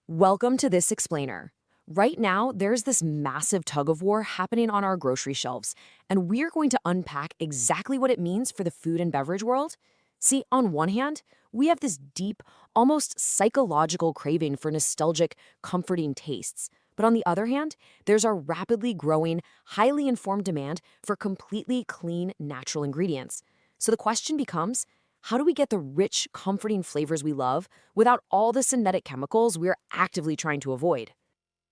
Welcome to This Explainer. Right now, there's this massive tug of war happening on our grocery shelves, and we're going to unpack exactly what it means for the food and beverage world. See, on one hand, we have this deep, almost psychological craving for nostalgic, comforting tastes. But on the other hand, there's our rapidly growing, highly informed demand for completely clean, natural ingredients. So the question becomes, how do we get the rich, comforting flavors we love without all the synthetic chemicals we're actively trying to avoid?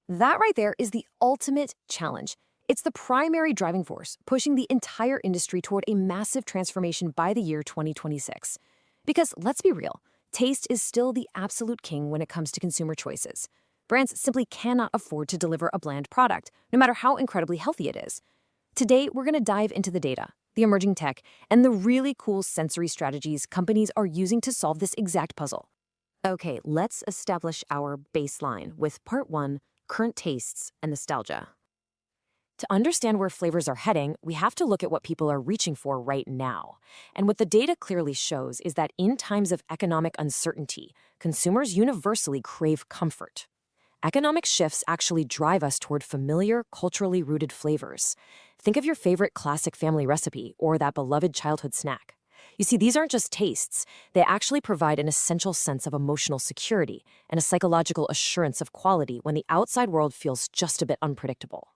That right there is the ultimate challenge. It's the primary driving force pushing the entire industry toward a massive transformation by the year 2026. Because let's be real, taste is still the absolute king when it comes to consumer choices. Brands simply cannot afford to deliver a bland product, no matter how incredibly healthy it is. Today, we're going to dive into the data, the emerging tech, and the really cool sensory strategies companies are using to solve this exact puzzle. Okay, let's establish our baseline with part one, current tastes and nostalgia. To understand where flavors are heading, we have to look at what people are reaching for right now. And what the data clearly shows is that in times of economic uncertainty, consumers universally crave comfort. Economic shifts actually drive us toward familiar, culturally rooted flavors. Think of your favorite classic family recipe or that beloved childhood snack. You see, these aren't just tastes. They actually provide an essential sense of emotional security and a psychological assurance of quality when the outside world feels just a bit unpredictable.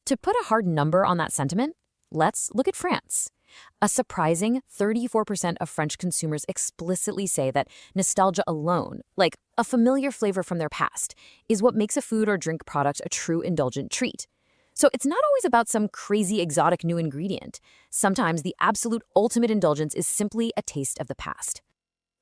To put a hard number on that sentiment, let's look at France. A surprising 34% of French consumers explicitly say that nostalgia alone, like a familiar flavor from their past, is what makes a food or drink product a true indulgent treat. So it's not always about some crazy exotic new ingredient. Sometimes the absolute ultimate indulgence is simply a taste of the past.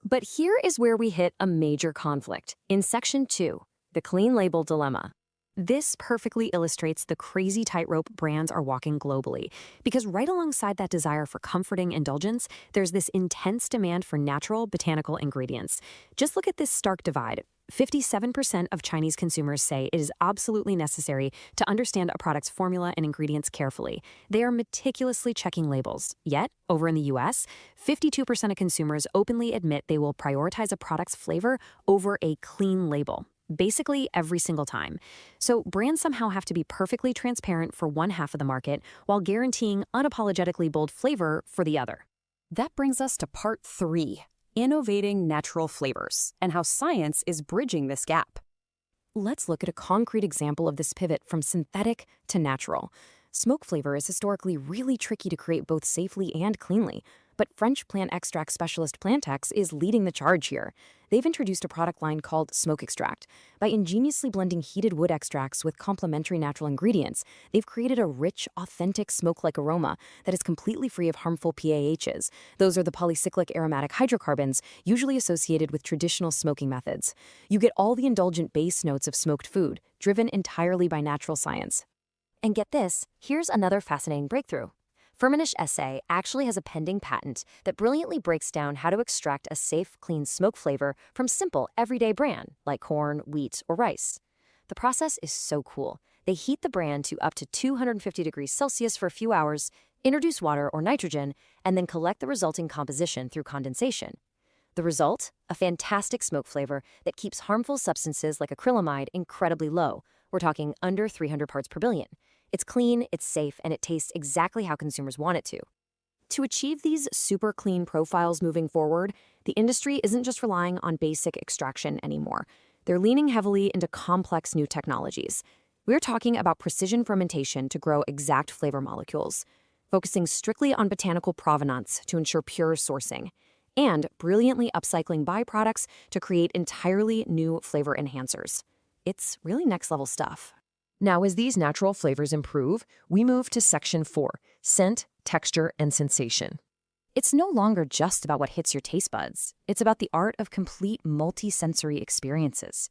But here is where we hit a major conflict. In Section 2, the clean label dilemma. This perfectly illustrates the crazy tightrope brands are walking globally, because right alongside that desire for comforting indulgence, there's this intense demand for natural botanical ingredients. Just look at this stark divide. 57% of Chinese consumers say it is absolutely necessary to understand a product's formula and ingredients carefully. They are meticulously checking labels. Yet, over in the US, 52% of consumers openly admit they will prioritize a product's flavor over a clean label. Basically every single time. So brands somehow have to be perfectly transparent for one half of the market while guaranteeing unapologetically bold flavor for the other. That brings us to part 3, innovating natural flavors, and how science is bridging this gap. Let's look at a concrete example of this pivot from synthetic to natural. Smoke flavor is historically really tricky to create both safely and cleanly, but French plant extract specialist Plantex is leading the charge here. They've introduced a product line called Smoke Extract. By ingeniously blending heated wood extracts with complementary natural ingredients, they've created a rich, authentic smoke-like aroma that is completely free of harmful PAHs. Those are the polycyclic aromatic hydrocarbons usually associated with traditional smoking methods. You get all the indulgent base notes of smoked food, driven entirely by natural science. And get this, here's another fascinating breakthrough. Firmenich SA actually has a pending patent that brilliantly breaks down how to extract a safe, clean smoke flavor from simple, everyday bran, like corn, wheat, or rice. The process is so cool. They heat the bran to up to 250 degrees Celsius for a few hours, introduce water or nitrogen, and then collect the resulting composition through condensation. The result? A fantastic smoke flavor that keeps harmful substances like acrylamide incredibly low. We're talking under 300 parts per billion. It's clean, it's safe, and it tastes exactly how consumers want it to. To achieve these super clean profiles moving forward, the industry isn't just relying on basic extraction anymore. They're leaning heavily into complex new technologies. We're talking about precision fermentation to grow exact flavor molecules, focusing strictly on botanical provenance to ensure pure sourcing, and brilliantly upcycling byproducts to create entirely new flavor enhancers. It's really next-level stuff. Now, as these natural flavors improve, we move to Section 4, scent, texture, and sensation. It's no longer just about what hits your taste buds. It's about the art of complete multi-sensory experiences.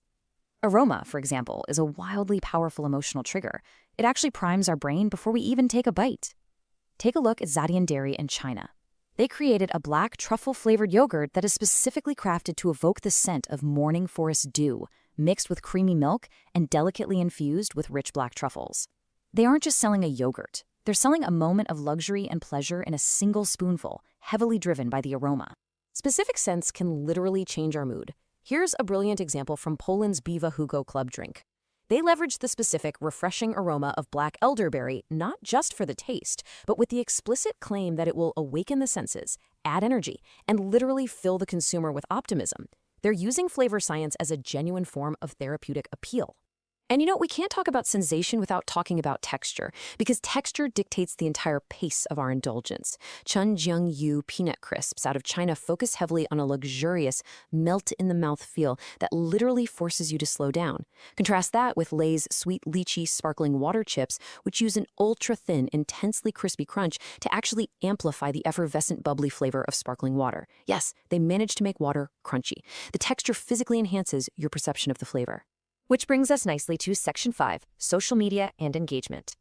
Aroma, for example, is a wildly powerful emotional trigger. It actually primes our brain before we even take a bite. Take a look at Zadian Dairy in China. They created a black truffle-flavored yogurt that is specifically crafted to evoke the scent of morning forest dew, mixed with creamy milk and delicately infused with rich black truffles. They aren't just selling a yogurt. They're selling a moment of luxury and pleasure in a single spoonful, heavily driven by the aroma. Specific scents can literally change our mood. Here's a brilliant example from Poland's Biwa Hugo Club drink. They leveraged the specific, refreshing aroma of black elderberry not just for the taste, but with the explicit claim that it will awaken the senses, add energy, and literally fill the consumer with optimism. They're using flavor science as a genuine form of therapeutic appeal. And we can't talk about sensation without talking about texture, because texture dictates the entire pace of our indulgence. Chunjiang peanut crisps out of China focus heavily on a luxurious, melt-in-the-mouth feel that literally forces you to slow down. Contrast that with Lay's sweet lychee sparkling water chips, which use an ultra-thin, intensely crispy crunch to actually amplify the effervescent, bubbly flavor of sparkling water. Yes, they manage to make water crunchy. The texture physically enhances your perception of the flavor. Which brings us nicely to Section 5, Social Media and Engagement.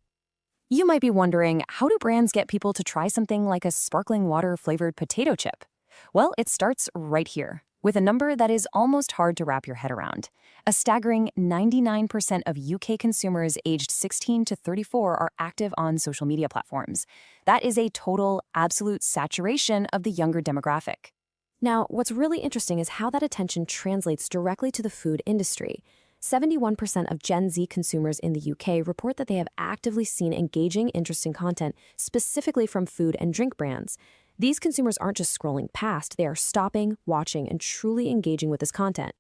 You might be wondering, how do brands get people to try something like a sparkling water-flavored potato chip? Well, it starts right here, with a number that is almost hard to wrap your head around. A staggering 99% of UK consumers aged 16 to 34 are active on social media platforms. That is a total, absolute saturation of the younger demographic. Now, what's really interesting is how that attention translates directly to the food industry. 71% of Gen Z consumers in the UK report that they have actively seen engaging, interesting content specifically from food and drink brands. These consumers aren't just scrolling past, they are stopping, watching, and truly engaging with this content.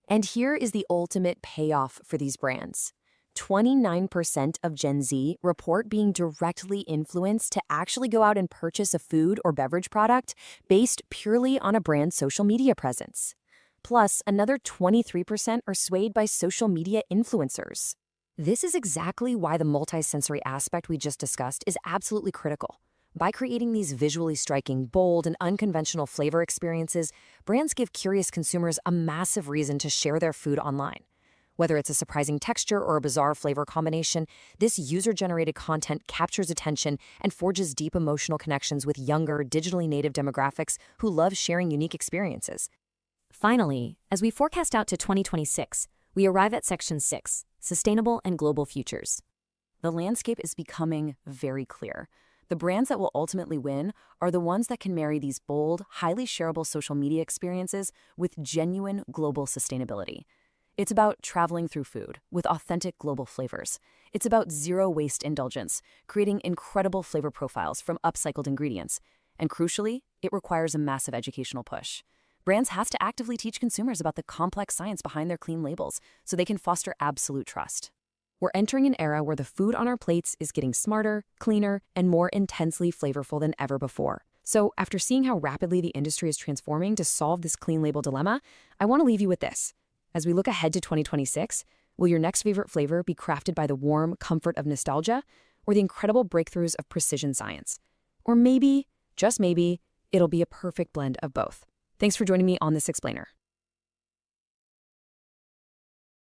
And here is the ultimate payoff for these brands. 29% of Gen Z report being directly influenced to actually go out and purchase a food or beverage product based purely on a brand's social media presence. Plus, another 23% are swayed by social media influencers. This is exactly why the multisensory aspect we just discussed is absolutely critical. By creating these visually striking, bold, and unconventional flavor experiences, brands give curious consumers a massive reason to share their food online. Whether it's a surprising texture or a bizarre flavor combination, this user-generated content captures attention and forges deep emotional connections with younger, digitally native demographics who love sharing unique experiences. Finally, as we forecast out to 2026, we arrive at Section 6, Sustainable and Global Futures. The landscape is becoming very clear. The brands that will ultimately win are the ones that can marry these bold, highly shareable social media experiences with genuine global sustainability. It's about traveling through food with authentic global flavors. It's about zero-waste indulgence, creating incredible flavor profiles from upcycled ingredients. And crucially, it requires a massive educational push. Brands have to actively teach consumers about the complex science behind their clean labels so they can foster absolute trust. We're entering an era where the food on our plates is getting smarter, cleaner, and more intensely flavorful than ever before. So, after seeing how rapidly the industry is transforming to solve this clean label dilemma, I want to leave you with this. As we look ahead to 2026, will your next favorite flavor be crafted by the warm comfort of nostalgia or the incredible breakthroughs of precision science? Or maybe, just maybe, it'll be a perfect blend of both. Thanks for joining me on this explainer.